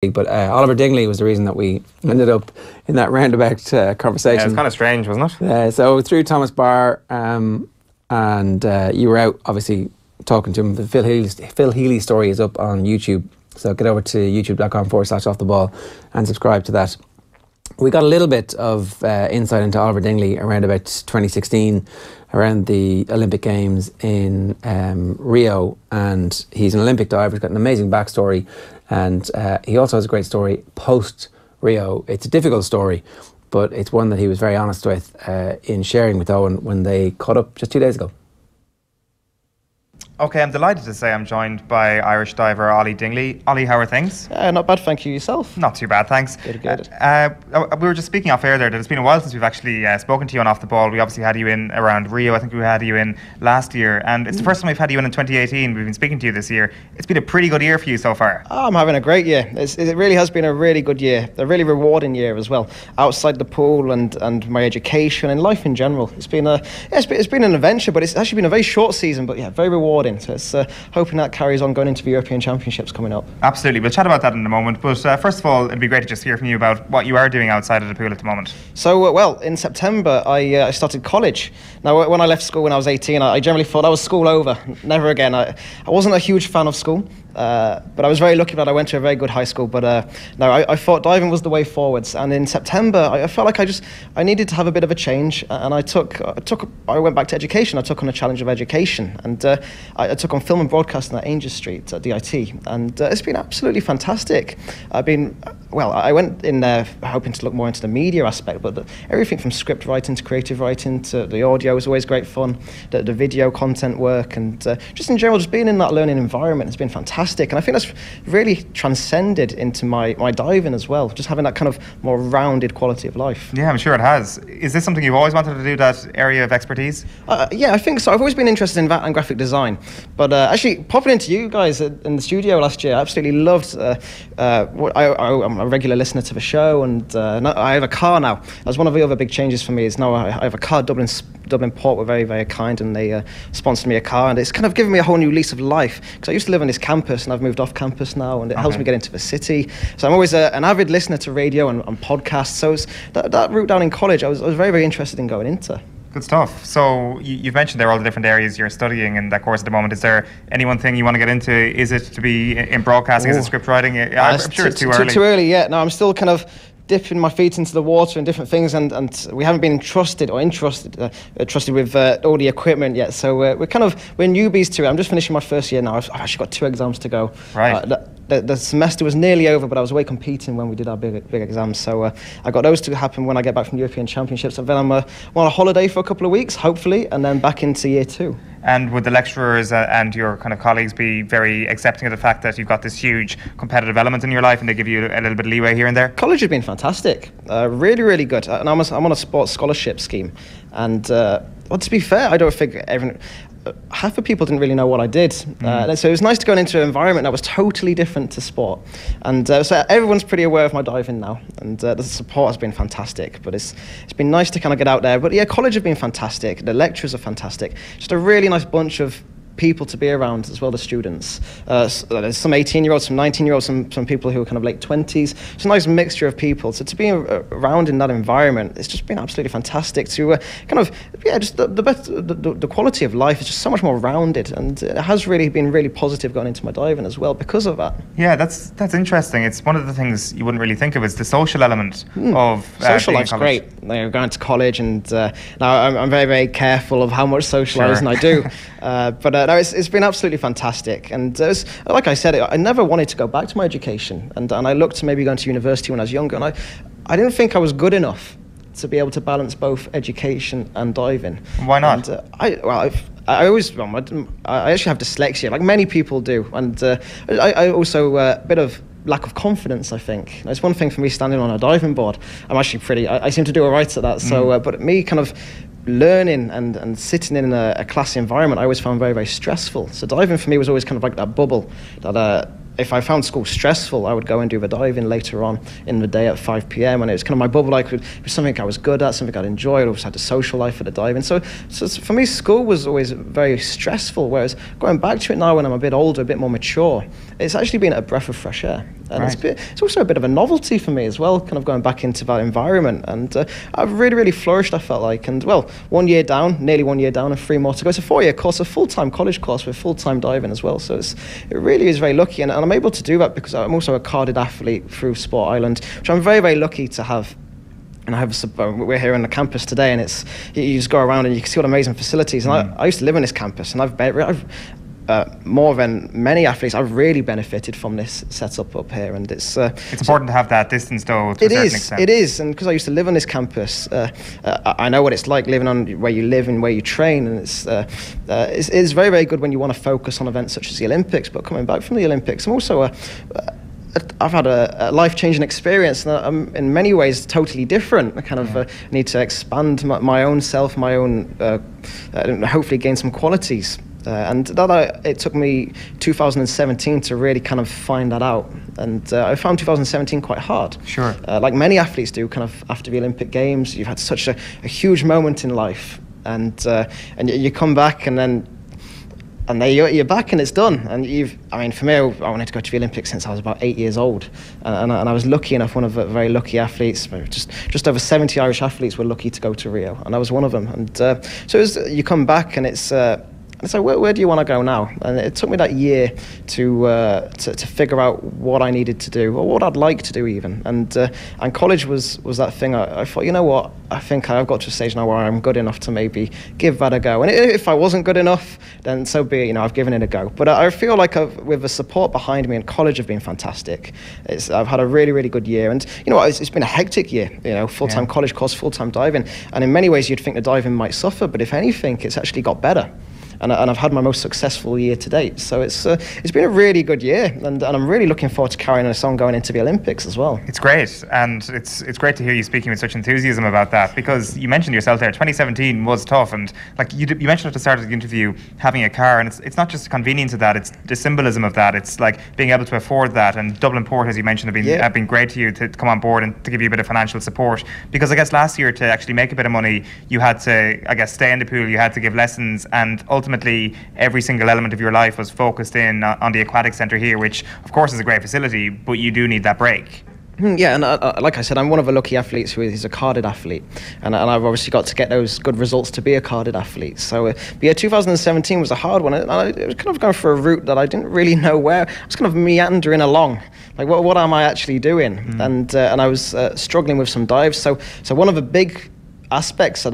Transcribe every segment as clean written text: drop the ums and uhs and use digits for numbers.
But Oliver Dingley was the reason that we ended up in that roundabout conversation. Yeah, it was kind of strange, wasn't it? So through Thomas Barr, and you were out obviously talking to him. The Phil Healy story is up on YouTube. So get over to youtube.com/offtheball and subscribe to that. We got a little bit of insight into Oliver Dingley around about 2016, around the Olympic Games in Rio, and he's an Olympic diver. He's got an amazing backstory, and he also has a great story post-Rio. It's a difficult story, but it's one that he was very honest with in sharing with Eoin when they caught up just 2 days ago. Okay, I'm delighted to say I'm joined by Irish diver Ollie Dingley. Ollie, how are things? Not bad, thank you. Yourself? Not too bad, thanks. Good. We were just speaking off air there that it's been a while since we've actually spoken to you on Off the Ball. We obviously had you in around Rio. I think we had you in last year, and it's the first time we've had you in 2018. We've been speaking to you this year. It's been a pretty good year for you so far. I'm having a great year. It really has been a really good year, a really rewarding year as well. Outside the pool and my education and life in general, it's been an adventure, but it's actually been a very short season, but yeah, very rewarding. So it's hoping that carries on going into the European Championships coming up. Absolutely, we'll chat about that in a moment, but first of all, it'd be great to just hear from you about what you are doing outside of the pool at the moment. So, well, in September I started college. Now, when I left school when I was 18, I generally thought that was school over, never again. I wasn't a huge fan of school. But I was very lucky that I went to a very good high school. But no, I thought diving was the way forwards. And in September, I felt like I needed to have a bit of a change. And I went back to education. I took on a challenge of education, and I took on film and broadcasting at Angel Street at DIT. And it's been absolutely fantastic. I went in there hoping to look more into the media aspect, but everything from script writing to creative writing to the audio was always great fun. The video content work, and just in general, just being in that learning environment has been fantastic. And I think that's really transcended into my diving as well, just having that kind of more rounded quality of life. Yeah, I'm sure it has. Is this something you've always wanted to do, that area of expertise? Yeah, I think so. I've always been interested in that and graphic design. But actually, popping into you guys in the studio last year, I absolutely loved. I'm a regular listener to the show, and I have a car now. That's one of the other big changes for me. Is now I have a car. Dublin Port were very, very kind, and they sponsored me a car, and it's kind of given me a whole new lease of life, because I used to live on this campus and I've moved off campus now, and it helps me get into the city. So I'm always an avid listener to radio and podcasts. So that route down in college, I was very, very interested in going into. Good stuff. So you've mentioned there all the different areas you're studying in that course at the moment. Is there any one thing you want to get into? Is it to be in broadcasting? Is it script writing? I'm sure it's too early. Too early, yeah. No, I'm still kind of dipping my feet into the water and different things, and we haven't been trusted with all the equipment yet. So we're newbies to it. I'm just finishing my first year now. I've actually got 2 exams to go. Right. The semester was nearly over, but I was away competing when we did our big exams. So I got those to happen when I get back from the European Championships. And then I'm on a holiday for a couple of weeks, hopefully, and then back into year 2. And would the lecturers and your kind of colleagues be very accepting of the fact that you've got this huge competitive element in your life, and they give you a little bit of leeway here and there? College has been fantastic, really, really good. And I'm on a sports scholarship scheme, and to be fair, I don't think half the people didn't really know what I did. So it was nice to go into an environment that was totally different to sport. And so everyone's pretty aware of my diving now. And the support has been fantastic. But it's been nice to kind of get out there. But yeah, college has been fantastic. The lecturers are fantastic. Just a really nice bunch of people to be around, as well as students. There's some 18-year-olds, some 19-year-olds, some people who are kind of late 20s. It's a nice mixture of people. So to be around in that environment, it's just been absolutely fantastic. To just the quality of life is just so much more rounded, and it has really been really positive going into my diving as well because of that. Yeah, that's interesting. It's one of the things you wouldn't really think of, is the social element of social life's great. Going to college, and now I'm very, very careful of how much socialising I do. But it's been absolutely fantastic. And like I said, I never wanted to go back to my education. And I looked to maybe going to university when I was younger. And I didn't think I was good enough to be able to balance both education and diving. Why not? And, I actually have dyslexia, like many people do. And I also a bit of lack of confidence, I think. It's one thing for me standing on a diving board. I'm actually I seem to do all right at that. So, but me kind of learning and sitting in a classy environment, I always found very, very stressful. So diving for me was always kind of like that bubble that if I found school stressful, I would go and do the diving later on in the day at 5 p.m. and it was kind of my bubble. It was something I was good at, something I'd enjoyed. I always had a social life for the diving. So for me, school was always very stressful, whereas going back to it now when I'm a bit older, a bit more mature, it's actually been a breath of fresh air. And it's also a bit of a novelty for me as well, kind of going back into that environment. And I've really, really flourished, I felt like. And, well, nearly 1 year down and 3 more to go. It's a 4-year course, a full-time college course with full-time diving as well. So it really is very lucky. And I'm able to do that because I'm also a carded athlete through Sport Island, which I'm very, very lucky to have. And we're here on the campus today, and you just go around and you can see what amazing facilities. And I used to live on this campus, and I've more than many athletes, I've really benefited from this setup up here, and it's important to have that distance, though. To a certain extent. It is, and because I used to live on this campus, I know what it's like living on where you live and where you train, and it's very, very good when you want to focus on events such as the Olympics. But coming back from the Olympics, I'm also I've had a life-changing experience, and I'm in many ways totally different. I kind of need to expand my own self, my own, hopefully gain some qualities. And it took me 2017 to really kind of find that out. And I found 2017 quite hard. Sure. Like many athletes do, kind of after the Olympic Games, you've had such a huge moment in life. And you come back and then you're back and it's done. And for me, I wanted to go to the Olympics since I was about 8 years old. And I was lucky enough, one of the very lucky athletes, just over 70 Irish athletes were lucky to go to Rio. And I was one of them. And so you come back and it's like, where do you want to go now? And it took me that year to figure out what I needed to do, or what I'd like to do even. And college was that thing. I thought, you know what? I think I've got to a stage now where I'm good enough to maybe give that a go. And if I wasn't good enough, then so be it. I've given it a go. But I feel like with the support behind me, and college have been fantastic. I've had a really, really good year. And it's been a hectic year. Full-time college course, full-time diving. And in many ways, you'd think the diving might suffer, but if anything, it's actually got better. And I've had my most successful year to date. So it's been a really good year, and I'm really looking forward to carrying this on going into the Olympics as well. It's great, and it's great to hear you speaking with such enthusiasm about that, because you mentioned yourself there, 2017 was tough, and like you mentioned at the start of the interview, having a car, and it's not just the convenience of that, it's the symbolism of that. It's like being able to afford that, and Dublin Port, as you mentioned, have been great to you to come on board and to give you a bit of financial support, because I guess last year to actually make a bit of money, you had to, I guess, stay in the pool, you had to give lessons, and ultimately every single element of your life was focused in on the aquatic centre here, which of course is a great facility, but you do need that break. Yeah, and like I said, I'm one of the lucky athletes who is a carded athlete, and I've obviously got to get those good results to be a carded athlete. So, 2017 was a hard one, and I was kind of going for a route that I didn't really know where. I was kind of meandering along, like what am I actually doing? And I was struggling with some dives. So one of the big aspects that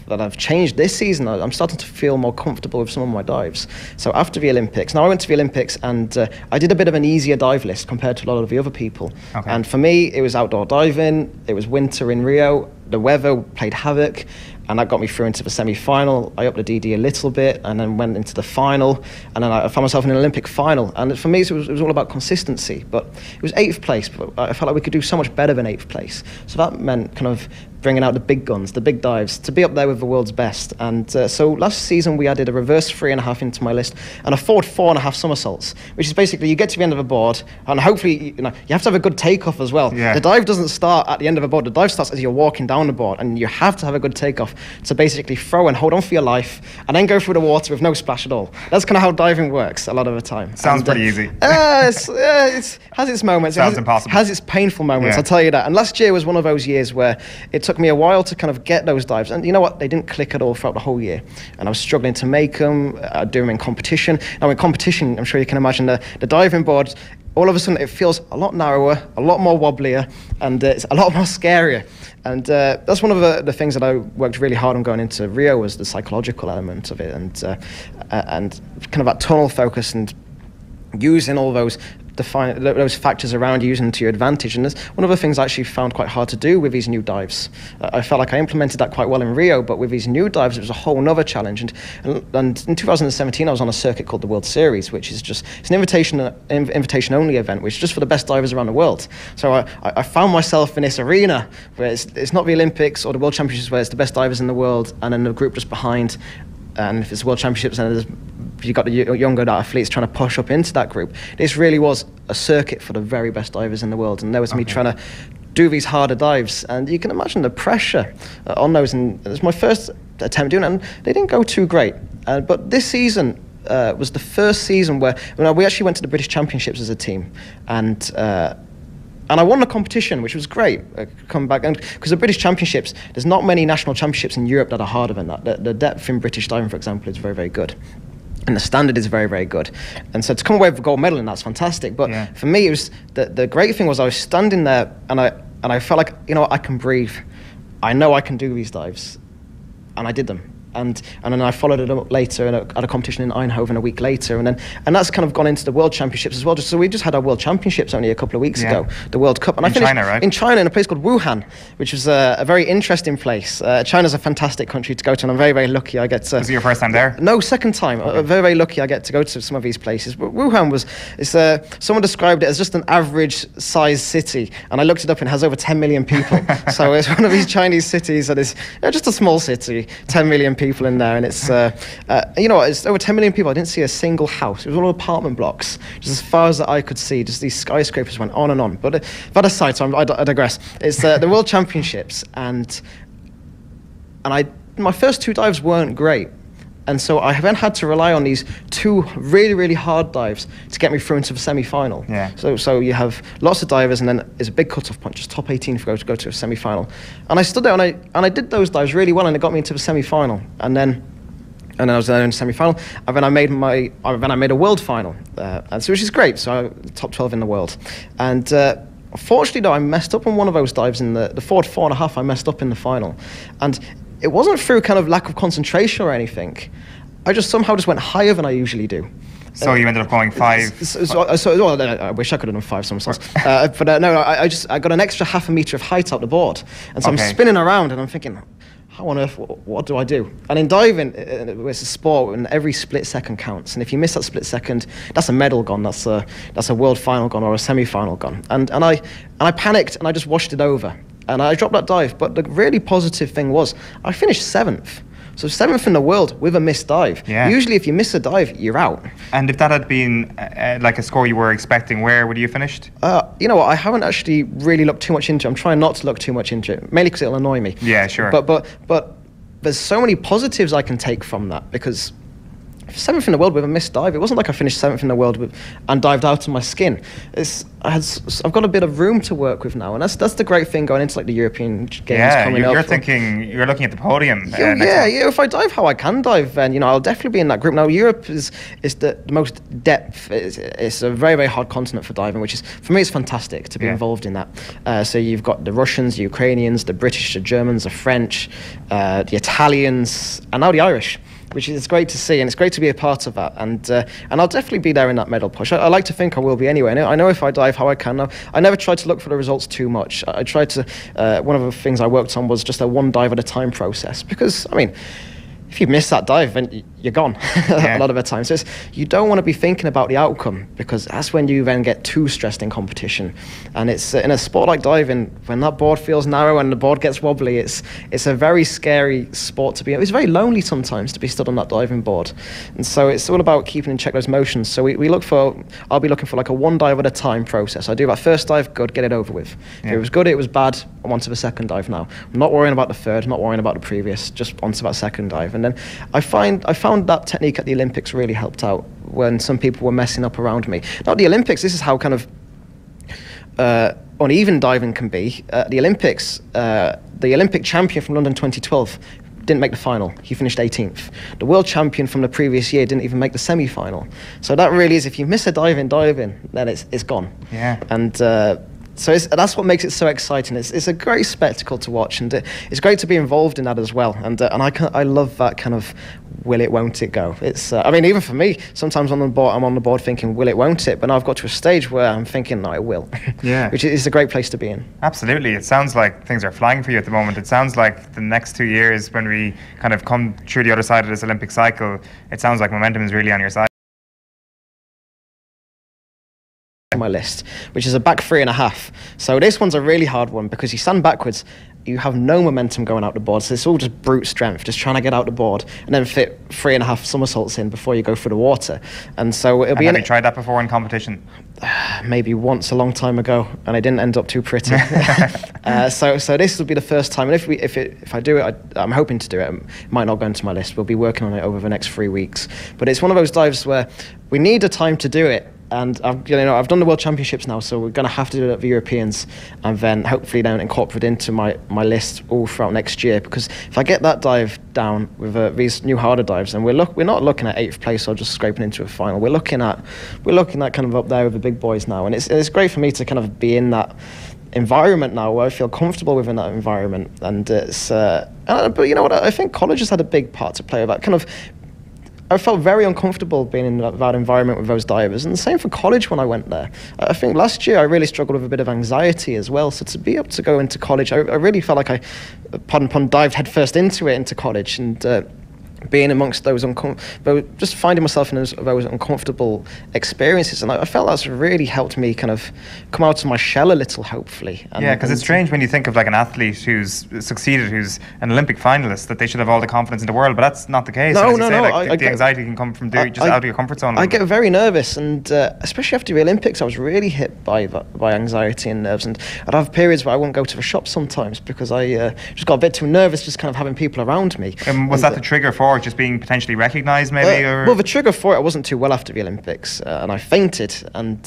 I've changed this season, I'm starting to feel more comfortable with some of my dives. So after the Olympics, now I went to the Olympics and I did a bit of an easier dive list compared to a lot of the other people. Okay. And for me, it was outdoor diving, it was winter in Rio, the weather played havoc, and that got me through into the semi-final. I upped the DD a little bit and then went into the final, and then I found myself in an Olympic final. And for me, it was all about consistency, but it was 8th place, but I felt like we could do so much better than 8th place. So that meant kind of bringing out the big guns, the big dives, to be up there with the world's best. And so last season we added a reverse 3.5 into my list and a forward 4.5 somersaults, which is basically you get to the end of a board and hopefully you have to have a good takeoff as well. Yeah. The dive doesn't start at the end of a board, the dive starts as you're walking down the board, and you have to have a good takeoff to basically throw and hold on for your life and then go through the water with no splash at all. That's kind of how diving works a lot of the time. Sounds pretty easy. It has its moments. Sounds impossible. It has its painful moments, I'll tell you that. And last year was one of those years where it took me a while to kind of get those dives, and you know what, they didn't click at all throughout the whole year, and I was struggling to make them, do them in competition. Now in competition, I'm sure you can imagine the diving board, all of a sudden it feels a lot narrower, a lot more wobblier, and it's a lot more scarier. And that's one of the things that I worked really hard on going into Rio, was the psychological element of it, and kind of that tunnel focus and using all those factors around you, using to your advantage. And that's one of the things I actually found quite hard to do with these new dives. I felt like I implemented that quite well in Rio, but with these new dives it was a whole nother challenge. And in 2017 I was on a circuit called the World Series, which is just, it's an invitation only event, which is just for the best divers around the world. So I found myself in this arena where it's not the Olympics or the World Championships where it's the best divers in the world and then the group just behind, and if it's World Championships then there's you got the younger athletes trying to push up into that group. This really was a circuit for the very best divers in the world, and there was me trying to do these harder dives, and you can imagine the pressure on those. And it was my first attempt doing it, and they didn't go too great. But this season was the first season where we actually went to the British Championships as a team, and I won the competition, which was great. Come back, and because the British Championships, there's not many national championships in Europe that are harder than that. The depth in British diving, for example, is very, very good. And the standard is very, very good. And so to come away with a gold medal, and that's fantastic. But for me, it was the great thing was I was standing there, and I felt like, I can breathe. I know I can do these dives. And I did them. And then I followed it up later at a competition in Eindhoven a week later, and that's kind of gone into the World Championships as well. So we just had our World Championships only a couple of weeks ago, the World Cup, and I finished China, right? In China, in a place called Wuhan, which was a very interesting place. China's a fantastic country to go to, and I'm very, very lucky I get to. Was it your first time there? No, second time. Okay. Very, very lucky I get to go to some of these places. But Wuhan someone described it as just an average sized city, and I looked it up and it has over 10 million people. So it's one of these Chinese cities that is just a small city, 10 million people in there, and it's it's over 10 million people. I didn't see a single house. It was all apartment blocks, just as far as the eye could see. Just these skyscrapers went on and on. But that aside, so I digress. It's the World Championships, and my first two dives weren't great, and so I then had to rely on these two really, really hard dives to get me through into the semi-final. Yeah. So you have lots of divers, and then there's a big cut-off point, just top 18 to go to a semi-final. And I stood there, and I did those dives really well, and it got me into the semi-final. And then I was there in the semi-final, and then I made a world final, and so which is great. So top 12 in the world, and. Unfortunately, though, I messed up on one of those dives in the forward 4.5. I messed up in the final, and it wasn't through kind of lack of concentration or anything. I just somehow went higher than I usually do. So you ended up going 5. I wish I could have done 5 somersaults. But no, I got an extra half a metre of height out the board, and so I'm spinning around, and I'm thinking, how on earth, what do I do? And in diving, it's a sport, and every split second counts. And if you miss that split second, that's a medal gone. That's a world final gone or a semi-final gone. And I panicked, and I just washed it over, and I dropped that dive. But the really positive thing was I finished 7th. So 7th in the world with a missed dive. Yeah. Usually if you miss a dive, you're out. And if that had been like a score you were expecting, where would you have finished? You know what, I haven't actually really looked too much into it. I'm trying not to look too much into it, mainly because it'll annoy me. Yeah, sure. But there's so many positives I can take from that, because 7th in the world with a missed dive. It wasn't like I finished 7th in the world and dived out of my skin. I've got a bit of room to work with now, and that's the great thing going into like the European Games coming up. You're looking at the podium. Yeah. If I dive how I can dive, then I'll definitely be in that group. Now Europe is the most depth. It's a very, very hard continent for diving, which is, for me, it's fantastic to be involved in that. So you've got the Russians, the Ukrainians, the British, the Germans, the French, the Italians, and now the Irish, which is great to see, and it's great to be a part of that. And I'll definitely be there in that medal push. I like to think I will be anyway. I know if I dive how I can now. I never tried to look for the results too much. I tried to, one of the things I worked on was just a one dive at a time process, because, if you miss that dive, then you're gone a lot of the time. So you don't want to be thinking about the outcome, because that's when you then get too stressed in competition. And it's in a sport like diving, when that board feels narrow and the board gets wobbly, it's a very scary sport to be in. It's very lonely sometimes to be stood on that diving board. And so it's all about keeping in check those motions. So I'll be looking for like a one dive at a time process. I do that first dive, good, get it over with. If it was good, it was bad, I'm on to the second dive now. I'm not worrying about the third, not worrying about the previous, just onto that second dive. And then I found that technique at the Olympics really helped out when some people were messing up around me. Now, at the Olympics, this is how kind of uneven diving can be. At the Olympics, the Olympic champion from London 2012 didn't make the final. He finished 18th. The world champion from the previous year didn't even make the semi-final. So that really is, if you miss a dive in diving, then it's gone. Yeah. And so that's what makes it so exciting. It's a great spectacle to watch, and it's great to be involved in that as well. And I love that kind of will it, won't it go. It's even for me, sometimes I'm on the board thinking will it, won't it, but now I've got to a stage where I'm thinking no, it will. Yeah. Which is a great place to be in. Absolutely. It sounds like things are flying for you at the moment. It sounds like the next 2 years, when we kind of come through the other side of this Olympic cycle, it sounds like momentum is really on your side. my list, which is a back 3.5. So this one's a really hard one because you stand backwards, you have no momentum going out the board, so it's all just brute strength, just trying to get out the board and then fit 3.5 somersaults in before you go through the water. And so it'll be. Have you tried that before in competition? Maybe once a long time ago, and I didn't end up too pretty. So this will be the first time, and if I do it, I'm hoping to do it. It might not go into my list. We'll be working on it over the next 3 weeks. But it's one of those dives where we need a time to do it. And I've done the World Championships now, so we're going to have to do it at the Europeans, and then hopefully then incorporate into my list all throughout next year. Because if I get that dive down with these new harder dives, then we're not looking at 8th place or just scraping into a final. We're looking at kind of up there with the big boys now, and it's great for me to kind of be in that environment now where I feel comfortable within that environment. And it's but you know what, I think college has had a big part to play with that kind of. I felt very uncomfortable being in that environment with those divers, and the same for college when I went there. I think last year I really struggled with a bit of anxiety as well, so to be able to go into college, I really felt like I, pun, dived headfirst into college, and being amongst those just finding myself in those uncomfortable experiences, and I felt that's really helped me kind of come out of my shell a little, hopefully. Yeah, because it's strange when you think of like an athlete who's succeeded, who's an Olympic finalist, that they should have all the confidence in the world, but that's not the case. No. The anxiety can come from just out of your comfort zone. I get very nervous, and especially after the Olympics, I was really hit by anxiety and nerves, and I'd have periods where I wouldn't go to the shop sometimes because I just got a bit too nervous just kind of having people around me. Was that the trigger for just being potentially recognised, maybe? Well, the trigger for it, I wasn't too well after the Olympics, and I fainted, and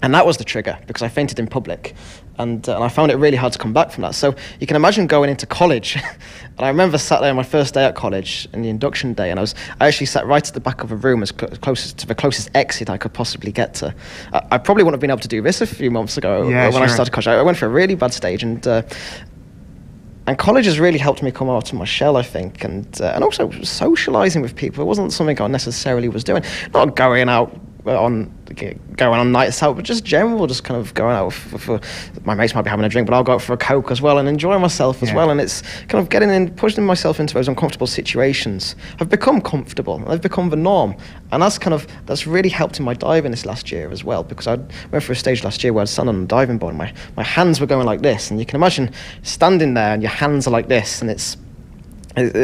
that was the trigger because I fainted in public, and I found it really hard to come back from that. So you can imagine going into college, and I remember sat there on my first day at college, in the induction day, and I actually sat right at the back of a room as closest to the closest exit I could possibly get to. I probably wouldn't have been able to do this a few months ago when I started college. I went through a really bad stage, and college has really helped me come out of my shell, I think, and also socialising with people. It wasn't something I necessarily was doing. Not going on nights out, but just kind of going out for my mates might be having a drink, but I'll go out for a Coke as well and enjoy myself as well. And it's kind of pushing myself into those uncomfortable situations. I've become comfortable. I've become the norm, and that's really helped in my diving this last year as well. Because I went through a stage last year where I'd stand on a diving board, and my hands were going like this, and you can imagine standing there and your hands are like this, and it's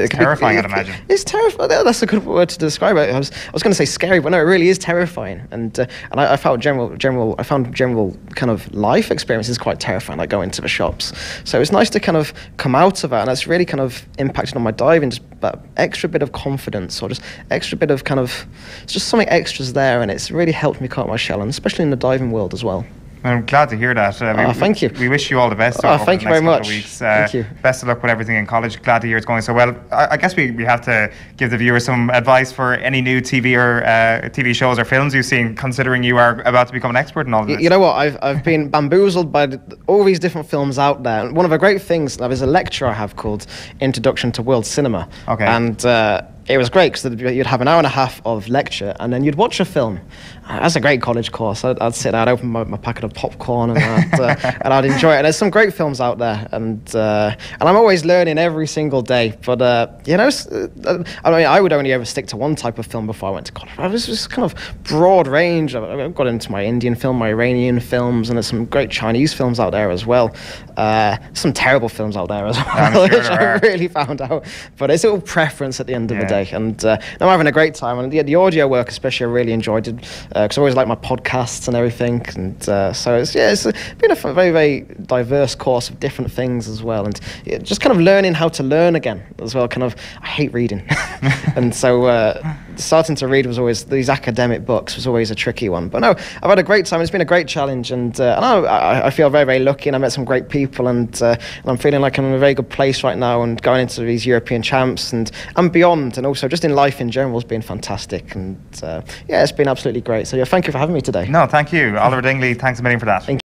terrifying, I'd imagine. It's terrifying. That's a good word to describe it. I was going to say scary, but no, it really is terrifying. And I found general kind of life experiences quite terrifying, like going to the shops. So it's nice to kind of come out of that, and that's really kind of impacted on my diving. Just that extra bit of confidence, or just extra bit of kind of, it's just something extras there, and it's really helped me come out of my shell, and especially in the diving world as well. I'm glad to hear that. Thank you. We wish you all the best. Thank you very much. Thank you. Best of luck with everything in college. Glad to hear it's going so well. I guess we have to give the viewers some advice for any new TV or TV shows or films you've seen, considering you are about to become an expert in all of this. You know what? I've been bamboozled by all these different films out there. And one of the great things, there's a lecture I have called Introduction to World Cinema. Okay. And it was great because you'd have an hour and a half of lecture, and then you'd watch a film. That's a great college course. I'd sit there, I'd open my packet of popcorn, and I'd enjoy it. And there's some great films out there, and I'm always learning every single day. But I would only ever stick to one type of film before I went to college. I was just kind of broad range. I got into my Indian film, my Iranian films, and there's some great Chinese films out there as well. Some terrible films out there as well, which I really found out. But it's all preference at the end of the day. And I'm having a great time. And the audio work especially I really enjoyed it, because I always like my podcasts and everything. And so it's been a very, very diverse course of different things as well. And just kind of learning how to learn again as well. I hate reading. And so starting to read was always, these academic books was always a tricky one. But no, I've had a great time. It's been a great challenge. And I feel very, very lucky, and I met some great people. And I'm feeling like I'm in a very good place right now, and going into these European champs and beyond. And also just in life in general has been fantastic. And it's been absolutely great. So thank you for having me today. No, thank you. Oliver Dingley, thanks a million for that. Thank you.